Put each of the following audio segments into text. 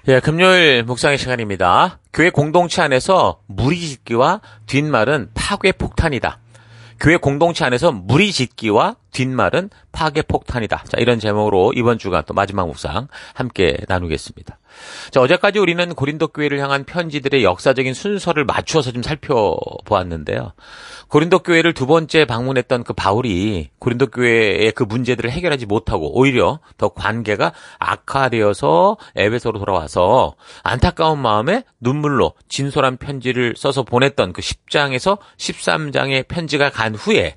예, 금요일 묵상의 시간입니다. 교회 공동체 안에서 무리짓기와 뒷말은 파괴 폭탄이다. 교회 공동체 안에서 무리짓기와 뒷말은 파괴 폭탄이다. 자, 이런 제목으로 이번 주간 또 마지막 묵상 함께 나누겠습니다. 자, 어제까지 우리는 고린도 교회를 향한 편지들의 역사적인 순서를 맞추어서 좀 살펴보았는데요. 고린도 교회를 두 번째 방문했던 그 바울이 고린도 교회의 그 문제들을 해결하지 못하고 오히려 더 관계가 악화되어서 에베소로 돌아와서 안타까운 마음에 눈물로 진솔한 편지를 써서 보냈던 그 10장에서 13장의 편지가 간 후에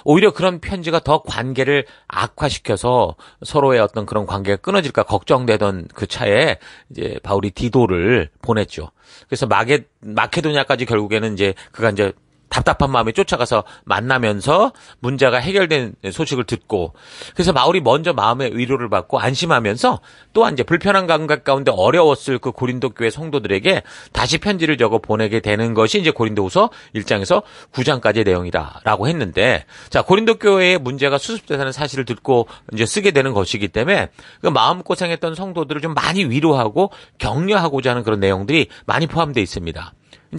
오히려 그런 편지가 더 관계를 악화시켜서 서로의 어떤 그런 관계가 끊어질까 걱정되던 그 차에 이제 바울이 디도를 보냈죠. 그래서 마케도냐까지 결국에는 이제 그가 이제 답답한 마음에 쫓아가서 만나면서 문제가 해결된 소식을 듣고 그래서 바울이 먼저 마음의 위로를 받고 안심하면서 또한 이제 불편한 감각 가운데 어려웠을 그 고린도 교회 성도들에게 다시 편지를 적어 보내게 되는 것이 이제 고린도후서 1장에서 9장까지의 내용이다라고 했는데 자, 고린도 교회의 문제가 수습되다는 사실을 듣고 이제 쓰게 되는 것이기 때문에 그 마음고생했던 성도들을 좀 많이 위로하고 격려하고자 하는 그런 내용들이 많이 포함되어 있습니다.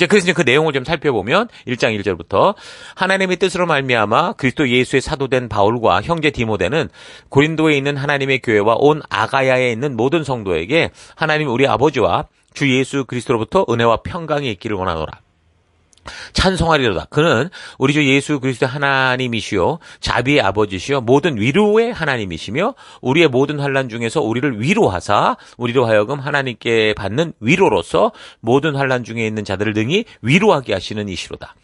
그래서 그 내용을 좀 살펴보면 1장 1절부터 하나님의 뜻으로 말미암아 그리스도 예수의 사도된 바울과 형제 디모데는 고린도에 있는 하나님의 교회와 온 아가야에 있는 모든 성도에게 하나님 우리 아버지와 주 예수 그리스도로부터 은혜와 평강이 있기를 원하노라. 찬송하리로다. 그는 우리 주 예수 그리스도 하나님이시요 자비의 아버지시요 모든 위로의 하나님이시며 우리의 모든 환난 중에서 우리를 위로하사 우리로 하여금 하나님께 받는 위로로서 모든 환난 중에 있는 자들을 능히 위로하게 하시는 이시로다.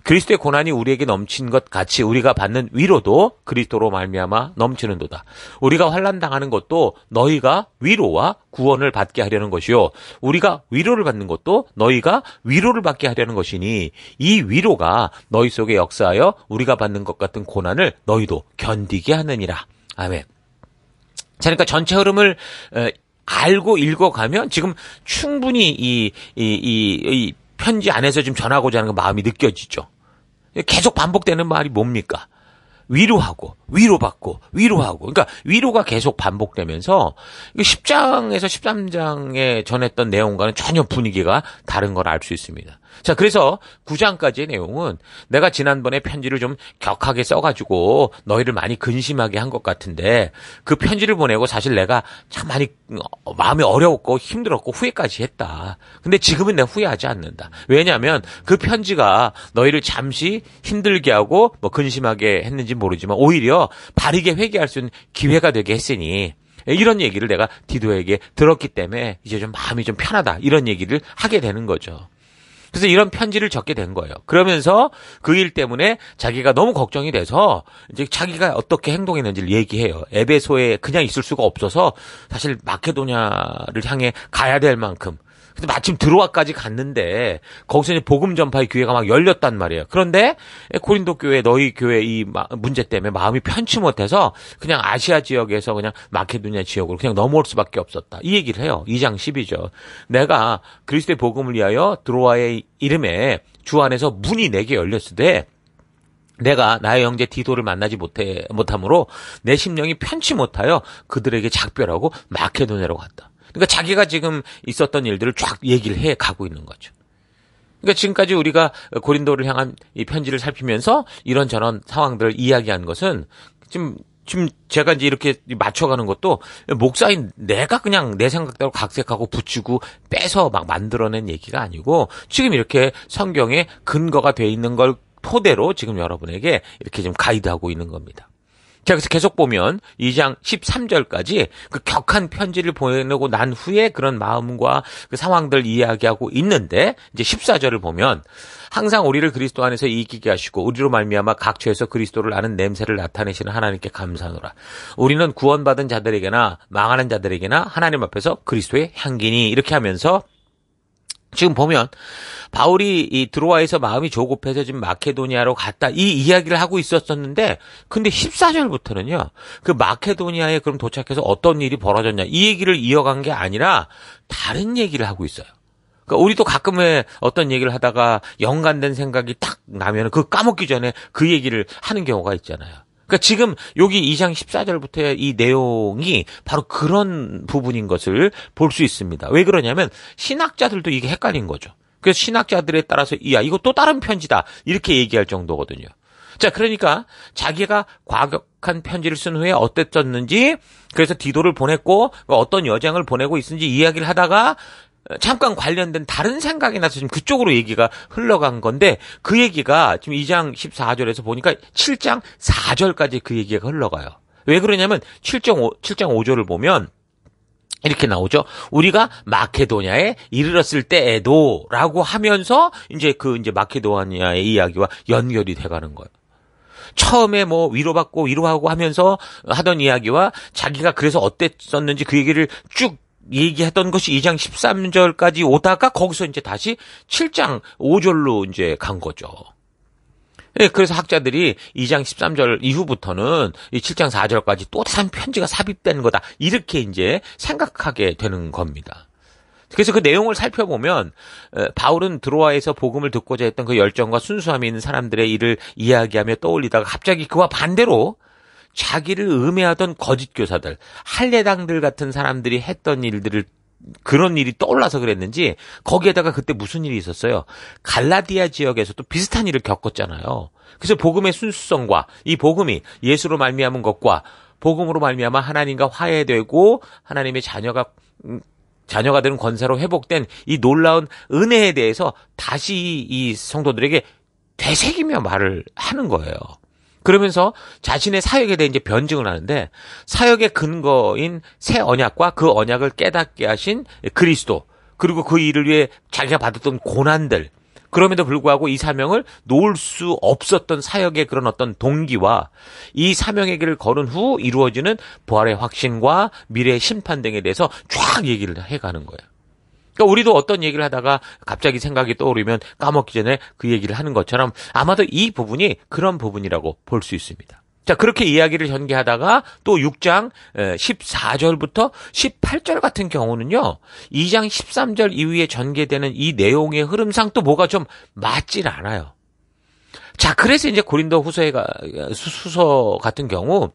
그리스도의 고난이 우리에게 넘친 것 같이 우리가 받는 위로도 그리스도로 말미암아 넘치는도다. 우리가 환난 당하는 것도 너희가 위로와 구원을 받게 하려는 것이요 우리가 위로를 받는 것도 너희가 위로를 받게 하려는 것이니 이 위로가 너희 속에 역사하여 우리가 받는 것 같은 고난을 너희도 견디게 하느니라. 아멘. 자, 그러니까 전체 흐름을 알고 읽어가면 지금 충분히 이 편지 안에서 지금 전하고자 하는 그 마음이 느껴지죠. 계속 반복되는 말이 뭡니까? 위로하고 위로받고 위로하고 그러니까 위로가 계속 반복되면서 10장에서 13장에 전했던 내용과는 전혀 분위기가 다른 걸 알 수 있습니다. 자, 그래서 9장까지의 내용은 내가 지난번에 편지를 좀 격하게 써가지고 너희를 많이 근심하게 한 것 같은데 그 편지를 보내고 사실 내가 참 많이 마음이 어려웠고 힘들었고 후회까지 했다. 근데 지금은 내가 후회하지 않는다. 왜냐하면 그 편지가 너희를 잠시 힘들게 하고 뭐 근심하게 했는지 모르지만 오히려 바르게 회개할 수 있는 기회가 되게 했으니 이런 얘기를 내가 디도에게 들었기 때문에 이제 좀 마음이 좀 편하다. 이런 얘기를 하게 되는 거죠. 그래서 이런 편지를 적게 된 거예요. 그러면서 그 일 때문에 자기가 너무 걱정이 돼서 이제 자기가 어떻게 행동했는지를 얘기해요. 에베소에 그냥 있을 수가 없어서 사실 마케도냐를 향해 가야 될 만큼 근데 마침 드로아까지 갔는데 거기서 이제 복음 전파의 기회가 막 열렸단 말이에요. 그런데 고린도 교회 너희 교회 이 문제 때문에 마음이 편치 못해서 그냥 아시아 지역에서 그냥 마케도냐 지역으로 그냥 넘어올 수밖에 없었다. 이 얘기를 해요. 2장 10이죠. 내가 그리스도의 복음을 위하여 드로아의 이름에 주 안에서 문이 내게 열렸으되 내가 나의 형제 디도를 만나지 못함으로 내 심령이 편치 못하여 그들에게 작별하고 마케도냐로 갔다. 그러니까 자기가 지금 있었던 일들을 쫙 얘기를 해 가고 있는 거죠. 그러니까 지금까지 우리가 고린도를 향한 이 편지를 살피면서 이런저런 상황들을 이야기한 것은 지금 제가 이제 이렇게 맞춰가는 것도 목사인 내가 그냥 내 생각대로 각색하고 붙이고 빼서 막 만들어낸 얘기가 아니고 지금 이렇게 성경에 근거가 돼 있는 걸 토대로 지금 여러분에게 이렇게 좀 가이드하고 있는 겁니다. 자, 그래서 계속 보면 2장 13절까지 그 격한 편지를 보내고 난 후에 그런 마음과 그 상황들 이야기하고 있는데 이제 14절을 보면 항상 우리를 그리스도 안에서 이기게 하시고 우리로 말미암아 각처에서 그리스도를 아는 냄새를 나타내시는 하나님께 감사하노라. 우리는 구원받은 자들에게나 망하는 자들에게나 하나님 앞에서 그리스도의 향기니 이렇게 하면서 지금 보면 바울이 이 드로아에서 마음이 조급해서 지금 마케도니아로 갔다 이 이야기를 하고 있었었는데 근데 14절부터는요. 그 마케도니아에 그럼 도착해서 어떤 일이 벌어졌냐 이 얘기를 이어간 게 아니라 다른 얘기를 하고 있어요. 그러니까 우리도 가끔 어떤 얘기를 하다가 연관된 생각이 딱 나면 그 까먹기 전에 그 얘기를 하는 경우가 있잖아요. 그러니까 지금 여기 2장 14절부터의 이 내용이 바로 그런 부분인 것을 볼 수 있습니다. 왜 그러냐면 신학자들도 이게 헷갈린 거죠. 그래서 신학자들에 따라서 야 이거 또 다른 편지다 이렇게 얘기할 정도거든요. 자, 그러니까 자기가 과격한 편지를 쓴 후에 어땠었는지, 그래서 디도를 보냈고 어떤 여장을 보내고 있는지 이야기를 하다가 잠깐 관련된 다른 생각이 나서 지금 그쪽으로 얘기가 흘러간 건데, 그 얘기가 지금 2장 14절에서 보니까 7장 4절까지 그 얘기가 흘러가요. 왜 그러냐면 7장 5절을 보면 이렇게 나오죠. 우리가 마케도냐에 이르렀을 때에도 라고 하면서 이제 마케도냐의 이야기와 연결이 돼가는 거예요. 처음에 뭐 위로받고 위로하고 하면서 하던 이야기와 자기가 그래서 어땠었는지 그 얘기를 쭉 얘기했던 것이 2장 13절까지 오다가 거기서 이제 다시 7장 5절로 이제 간 거죠. 예, 그래서 학자들이 2장 13절 이후부터는 이 7장 4절까지 또 다른 편지가 삽입된 거다. 이렇게 이제 생각하게 되는 겁니다. 그래서 그 내용을 살펴보면 바울은 드로아에서 복음을 듣고자 했던 그 열정과 순수함이 있는 사람들의 일을 이야기하며 떠올리다가 갑자기 그와 반대로 자기를 음해하던 거짓 교사들, 할례당들 같은 사람들이 했던 일들을, 그런 일이 떠올라서 그랬는지 거기에다가 그때 무슨 일이 있었어요? 갈라디아 지역에서도 비슷한 일을 겪었잖아요. 그래서 복음의 순수성과 이 복음이 예수로 말미암은 것과 복음으로 말미암아 하나님과 화해되고 하나님의 자녀가 되는 권세로 회복된 이 놀라운 은혜에 대해서 다시 이 성도들에게 되새기며 말을 하는 거예요. 그러면서 자신의 사역에 대해 이제 변증을 하는데, 사역의 근거인 새 언약과 그 언약을 깨닫게 하신 그리스도, 그리고 그 일을 위해 자기가 받았던 고난들, 그럼에도 불구하고 이 사명을 놓을 수 없었던 사역의 그런 어떤 동기와 이 사명의 길을 걸은 후 이루어지는 부활의 확신과 미래의 심판 등에 대해서 쫙 얘기를 해가는 거예요. 그러니까 우리도 어떤 얘기를 하다가 갑자기 생각이 떠오르면 까먹기 전에 그 얘기를 하는 것처럼 아마도 이 부분이 그런 부분이라고 볼 수 있습니다. 자, 그렇게 이야기를 전개하다가 또 6장 14절부터 18절 같은 경우는요, 2장 13절 이후에 전개되는 이 내용의 흐름상 또 뭐가 좀 맞질 않아요. 자, 그래서 이제 고린도 후서 같은 경우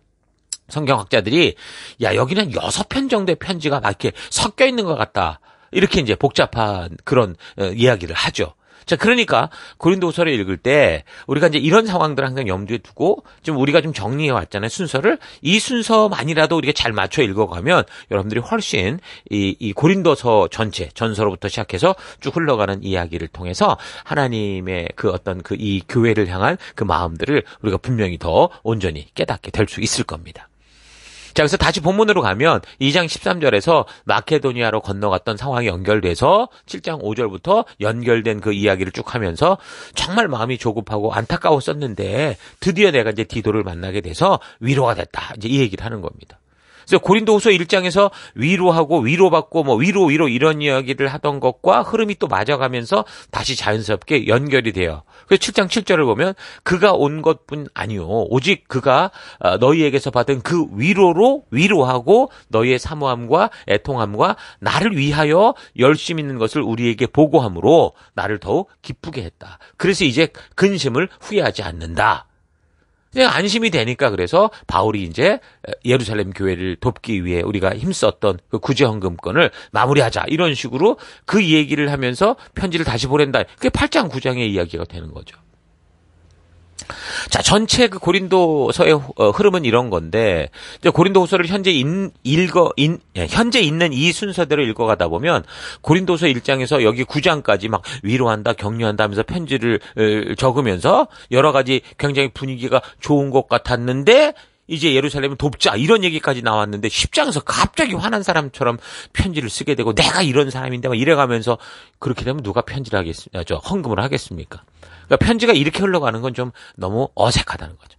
성경학자들이 야, 여기는 6편 정도의 편지가 막 이렇게 섞여 있는 것 같다. 이렇게 이제 복잡한 그런 이야기를 하죠. 자, 그러니까 고린도후서를 읽을 때 우리가 이제 이런 상황들을 항상 염두에 두고 좀 우리가 좀 정리해 왔잖아요, 순서를. 이 순서만이라도 우리가 잘 맞춰 읽어가면 여러분들이 훨씬 이 고린도서 전체, 전서로부터 시작해서 쭉 흘러가는 이야기를 통해서 하나님의 그 어떤 이 교회를 향한 그 마음들을 우리가 분명히 더 온전히 깨닫게 될 수 있을 겁니다. 자, 그래서 다시 본문으로 가면 2장 13절에서 마케도니아로 건너갔던 상황이 연결돼서 7장 5절부터 연결된 그 이야기를 쭉 하면서 정말 마음이 조급하고 안타까웠었는데 드디어 내가 이제 디도를 만나게 돼서 위로가 됐다. 이제 이 얘기를 하는 겁니다. 그래서 고린도후서 1장에서 위로하고 위로받고 뭐 위로 이런 이야기를 하던 것과 흐름이 또 맞아가면서 다시 자연스럽게 연결이 돼요. 그래서 7장 7절을 보면 그가 온 것뿐 아니요 오직 그가 너희에게서 받은 그 위로로 위로하고 너희의 사모함과 애통함과 나를 위하여 열심 있는 것을 우리에게 보고함으로 나를 더욱 기쁘게 했다. 그래서 이제 근심을 후회하지 않는다. 그냥 안심이 되니까 그래서 바울이 이제 예루살렘 교회를 돕기 위해 우리가 힘썼던 그 구제헌금권을 마무리하자 이런 식으로 그 얘기를 하면서 편지를 다시 보낸다. 그게 8장 9장의 이야기가 되는 거죠. 자, 전체 그 고린도서의 흐름은 이런 건데, 이제 고린도후서를 현재 있는 이 순서대로 읽어가다 보면 고린도서 1장에서 여기 9장까지 막 위로한다, 격려한다 하면서 편지를 적으면서 여러 가지 굉장히 분위기가 좋은 것 같았는데, 이제 예루살렘을 돕자 이런 얘기까지 나왔는데 10장에서 갑자기 화난 사람처럼 편지를 쓰게 되고 내가 이런 사람인데 막 이래가면서 그렇게 되면 누가 편지를 헌금을 하겠습니까? 그러니까 편지가 이렇게 흘러가는 건 좀 너무 어색하다는 거죠.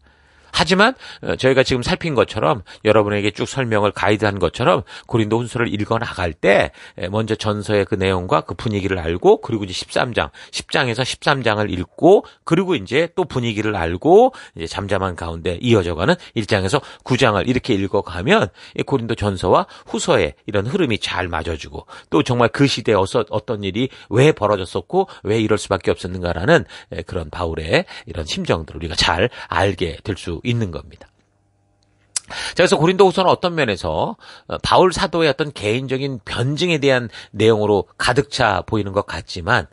하지만 저희가 지금 살핀 것처럼 여러분에게 쭉 설명을 가이드한 것처럼 고린도 후서를 읽어 나갈 때 먼저 전서의 그 내용과 그 분위기를 알고 그리고 이제 10장에서 13장을 읽고 그리고 이제 또 분위기를 알고 이제 잠잠한 가운데 이어져가는 1장에서 9장을 이렇게 읽어가면 고린도 전서와 후서의 이런 흐름이 잘 맞아주고 또 정말 그 시대에 어떤 일이 왜 벌어졌었고 왜 이럴 수밖에 없었는가라는 그런 바울의 이런 심정들을 우리가 잘 알게 될 수 있는 겁니다. 자, 그래서 고린도후서는 어떤 면에서 바울 사도의 어떤 개인적인 변증에 대한 내용으로 가득 차 보이는 것 같지만,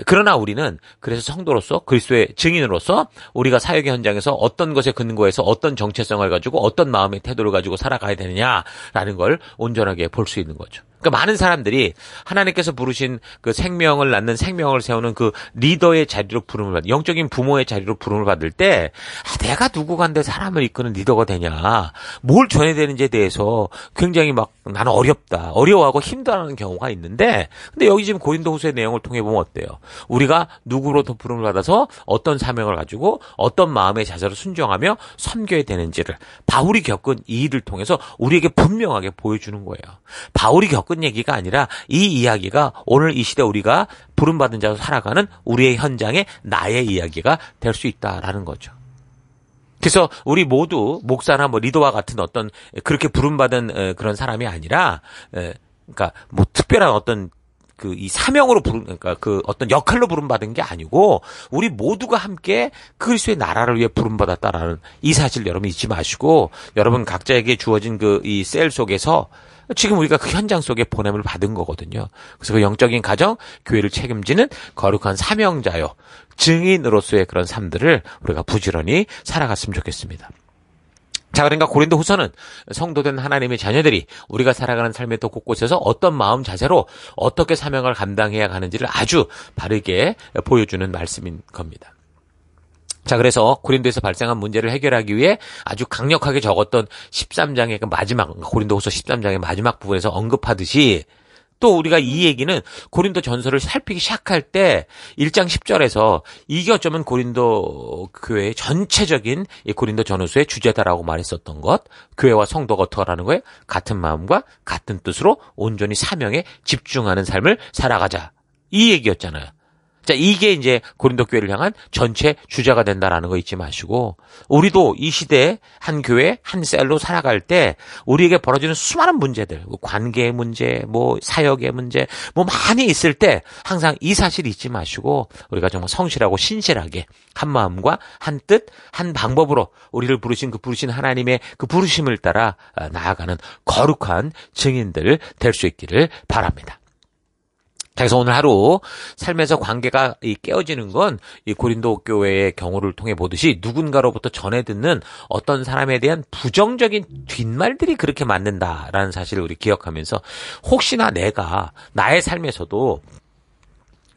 그러나 우리는 그래서 성도로서 그리스도의 증인으로서 우리가 사역의 현장에서 어떤 것에 근거해서 어떤 정체성을 가지고 어떤 마음의 태도를 가지고 살아가야 되느냐라는 걸 온전하게 볼 수 있는 거죠. 그러니까 많은 사람들이 하나님께서 부르신 그 생명을 낳는 생명을 세우는 그 리더의 자리로 부름을 받을, 영적인 부모의 자리로 부름을 받을 때 내가 누구간데 사람을 이끄는 리더가 되냐, 뭘 전해야 되는지에 대해서 굉장히 막 나는 어려워하고 힘들어하는 경우가 있는데, 근데 여기 지금 고린도후서의 내용을 통해 보면 어때요? 우리가 누구로부터 부름을 받아서 어떤 사명을 가지고 어떤 마음의 자세로 순종하며 섬겨야 되는지를 바울이 겪은 이 일을 통해서 우리에게 분명하게 보여주는 거예요. 바울이 겪은 얘기가 아니라 이 이야기가 오늘 이 시대 우리가 부름받은 자로 살아가는 우리의 현장에 나의 이야기가 될 수 있다라는 거죠. 그래서 우리 모두 목사나 뭐 리더와 같은 어떤 그렇게 부름받은 그런 사람이 아니라, 그러니까 뭐 특별한 어떤 이 사명으로 그러니까 그 어떤 역할로 부름받은 게 아니고 우리 모두가 함께 그리스도의 나라를 위해 부름받았다라는 이 사실 여러분 잊지 마시고, 여러분 각자에게 주어진 이 셀 속에서 지금 우리가 그 현장 속에 보냄을 받은 거거든요. 그래서 그 영적인 가정, 교회를 책임지는 거룩한 사명자요, 증인으로서의 그런 삶들을 우리가 부지런히 살아갔으면 좋겠습니다. 자, 그러니까 고린도후서는 성도된 하나님의 자녀들이 우리가 살아가는 삶의 또 곳곳에서 어떤 마음 자세로 어떻게 사명을 감당해야 하는지를 아주 바르게 보여주는 말씀인 겁니다. 자, 그래서 고린도에서 발생한 문제를 해결하기 위해 아주 강력하게 적었던 13장의 그 마지막, 고린도후서 13장의 마지막 부분에서 언급하듯이, 또 우리가 이 얘기는 고린도 전서를 살피기 시작할 때 1장 10절에서 이게 어쩌면 고린도 교회의 전체적인 이 고린도 전후서의 주제다라고 말했었던 것, 교회와 성도가 어떻게 하라는 거예요? 같은 마음과 같은 뜻으로 온전히 사명에 집중하는 삶을 살아가자, 이 얘기였잖아요. 자, 이게 이제 고린도 교회를 향한 전체 주제가 된다라는 거 잊지 마시고, 우리도 이 시대에 한 교회, 한 셀로 살아갈 때 우리에게 벌어지는 수많은 문제들, 관계의 문제, 뭐 사역의 문제, 뭐 많이 있을 때 항상 이 사실 잊지 마시고, 우리가 정말 성실하고 신실하게 한 마음과 한 뜻, 한 방법으로 우리를 부르신 그 부르신 하나님의 그 부르심을 따라 나아가는 거룩한 증인들 될 수 있기를 바랍니다. 그래서 오늘 하루 삶에서 관계가 깨어지는 건 이 고린도 교회의 경우를 통해 보듯이 누군가로부터 전해 듣는 어떤 사람에 대한 부정적인 뒷말들이 그렇게 만든다라는 사실을 우리 기억하면서, 혹시나 내가 나의 삶에서도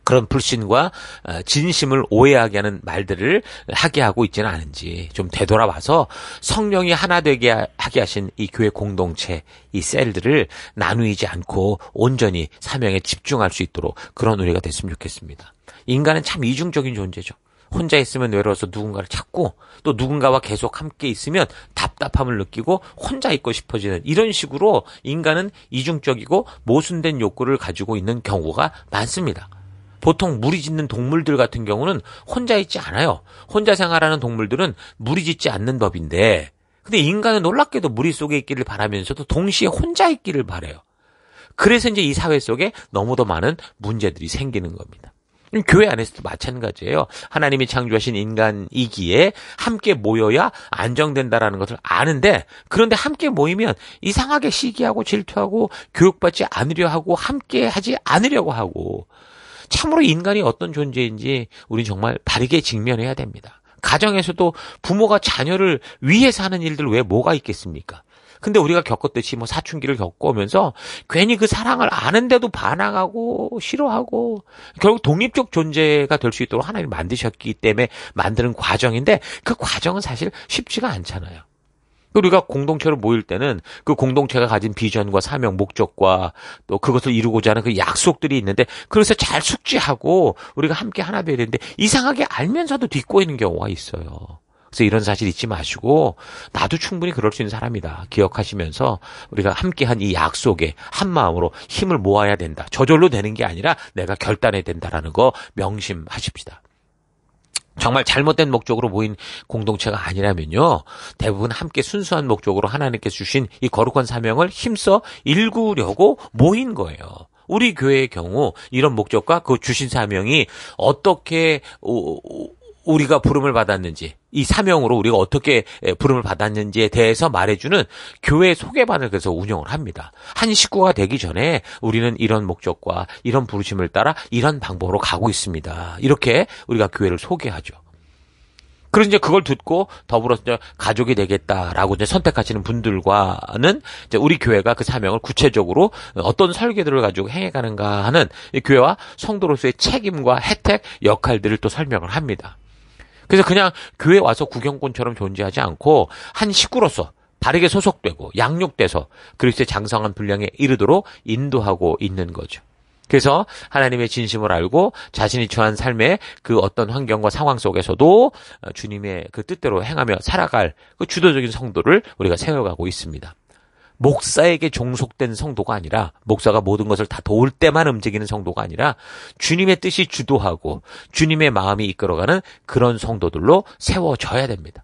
그런 불신과 진심을 오해하게 하는 말들을 하게 하고 있지는 않은지 좀 되돌아봐서 성령이 하나 되게 하게 하신 이 교회 공동체, 이 셀들을 나누이지 않고 온전히 사명에 집중할 수 있도록 그런 우리가 됐으면 좋겠습니다. 인간은 참 이중적인 존재죠. 혼자 있으면 외로워서 누군가를 찾고, 또 누군가와 계속 함께 있으면 답답함을 느끼고 혼자 있고 싶어지는, 이런 식으로 인간은 이중적이고 모순된 욕구를 가지고 있는 경우가 많습니다. 보통 무리짓는 동물들 같은 경우는 혼자 있지 않아요. 혼자 생활하는 동물들은 무리짓지 않는 법인데, 근데 인간은 놀랍게도 무리 속에 있기를 바라면서도 동시에 혼자 있기를 바라요. 그래서 이제 이 사회 속에 너무도 많은 문제들이 생기는 겁니다. 교회 안에서도 마찬가지예요. 하나님이 창조하신 인간이기에 함께 모여야 안정된다라는 것을 아는데, 그런데 함께 모이면 이상하게 시기하고 질투하고 교육받지 않으려 하고 함께 하지 않으려고 하고, 참으로 인간이 어떤 존재인지 우리 정말 바르게 직면해야 됩니다. 가정에서도 부모가 자녀를 위해서 하는 일들 왜 뭐가 있겠습니까? 근데 우리가 겪었듯이 뭐 사춘기를 겪어오면서 괜히 그 사랑을 아는데도 반항하고 싫어하고, 결국 독립적 존재가 될 수 있도록 하나님 만드셨기 때문에 만드는 과정인데, 그 과정은 사실 쉽지가 않잖아요. 우리가 공동체로 모일 때는 그 공동체가 가진 비전과 사명, 목적과 또 그것을 이루고자 하는 그 약속들이 있는데, 그래서 잘 숙지하고 우리가 함께 하나 되어야 되는데 이상하게 알면서도 뒷꼬이는 경우가 있어요. 그래서 이런 사실 잊지 마시고, 나도 충분히 그럴 수 있는 사람이다 기억하시면서 우리가 함께한 이 약속에 한 마음으로 힘을 모아야 된다. 저절로 되는 게 아니라 내가 결단해야 된다라는 거 명심하십시다. 정말 잘못된 목적으로 모인 공동체가 아니라면요, 대부분 함께 순수한 목적으로 하나님께서 주신 이 거룩한 사명을 힘써 일구려고 모인 거예요. 우리 교회의 경우 이런 목적과 그 주신 사명이 어떻게 우리가 부름을 받았는지, 이 사명으로 우리가 어떻게 부름을 받았는지에 대해서 말해주는 교회 소개반을 그래서 운영을 합니다. 한 식구가 되기 전에 우리는 이런 목적과 이런 부르심을 따라 이런 방법으로 가고 있습니다. 이렇게 우리가 교회를 소개하죠. 그래서 이제 그걸 듣고 더불어서 이제 가족이 되겠다라고 이제 선택하시는 분들과는 이제 우리 교회가 그 사명을 구체적으로 어떤 설계들을 가지고 행해가는가 하는 이 교회와 성도로서의 책임과 혜택, 역할들을 또 설명을 합니다. 그래서 그냥 교회 와서 구경꾼처럼 존재하지 않고 한 식구로서 바르게 소속되고 양육돼서 그리스도의 장성한 분량에 이르도록 인도하고 있는 거죠. 그래서 하나님의 진심을 알고 자신이 처한 삶의 그 어떤 환경과 상황 속에서도 주님의 그 뜻대로 행하며 살아갈 그 주도적인 성도를 우리가 세워가고 있습니다. 목사에게 종속된 성도가 아니라, 목사가 모든 것을 다 도울 때만 움직이는 성도가 아니라 주님의 뜻이 주도하고 주님의 마음이 이끌어가는 그런 성도들로 세워져야 됩니다.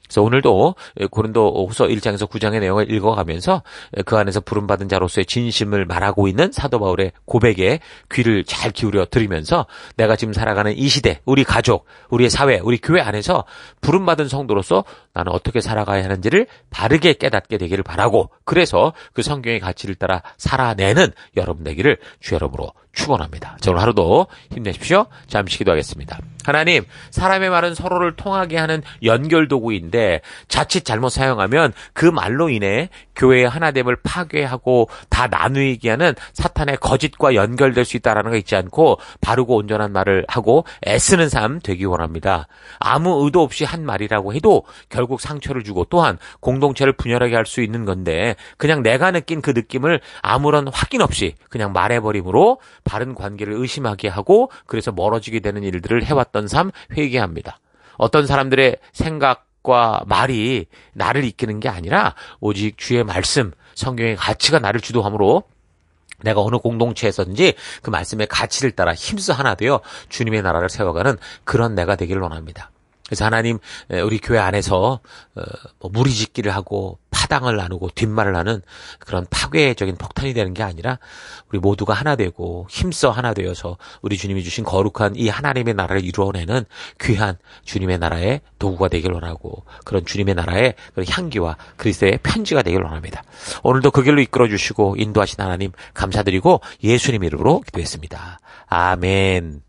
그래서 오늘도 고린도후서 1장에서 9장의 내용을 읽어가면서 그 안에서 부름받은 자로서의 진심을 말하고 있는 사도 바울의 고백에 귀를 잘 기울여 들으면서 내가 지금 살아가는 이 시대, 우리 가족, 우리의 사회, 우리 교회 안에서 부름받은 성도로서 나는 어떻게 살아가야 하는지를 바르게 깨닫게 되기를 바라고, 그래서 그 성경의 가치를 따라 살아내는 여러분 되기를 주 여러분으로 축원합니다. 자, 오늘 하루도 힘내십시오. 잠시 기도하겠습니다. 하나님, 사람의 말은 서로를 통하게 하는 연결 도구인데 자칫 잘못 사용하면 그 말로 인해 교회의 하나됨을 파괴하고 다 나누게 하는 사탄의 거짓과 연결될 수 있다는 거 잊지 않고 바르고 온전한 말을 하고 애쓰는 삶 되기 원합니다. 아무 의도 없이 한 말이라고 해도 결국 상처를 주고 또한 공동체를 분열하게 할 수 있는 건데, 그냥 내가 느낀 그 느낌을 아무런 확인 없이 그냥 말해버림으로 바른 관계를 의심하게 하고 그래서 멀어지게 되는 일들을 해왔던 삶 회개합니다. 어떤 사람들의 생각과 말이 나를 이끄는 게 아니라 오직 주의 말씀, 성경의 가치가 나를 주도하므로 내가 어느 공동체에서든지 그 말씀의 가치를 따라 힘써 하나 되어 주님의 나라를 세워가는 그런 내가 되기를 원합니다. 그래서 하나님, 우리 교회 안에서 무리짓기를 하고 파당을 나누고 뒷말을 하는 그런 파괴적인 폭탄이 되는 게 아니라 우리 모두가 하나 되고 힘써 하나 되어서 우리 주님이 주신 거룩한 이 하나님의 나라를 이루어내는 귀한 주님의 나라의 도구가 되길 원하고, 그런 주님의 나라의 그런 향기와 그리스도의 편지가 되길 원합니다. 오늘도 그 길로 이끌어 주시고 인도하신 하나님 감사드리고 예수님 이름으로 기도했습니다. 아멘.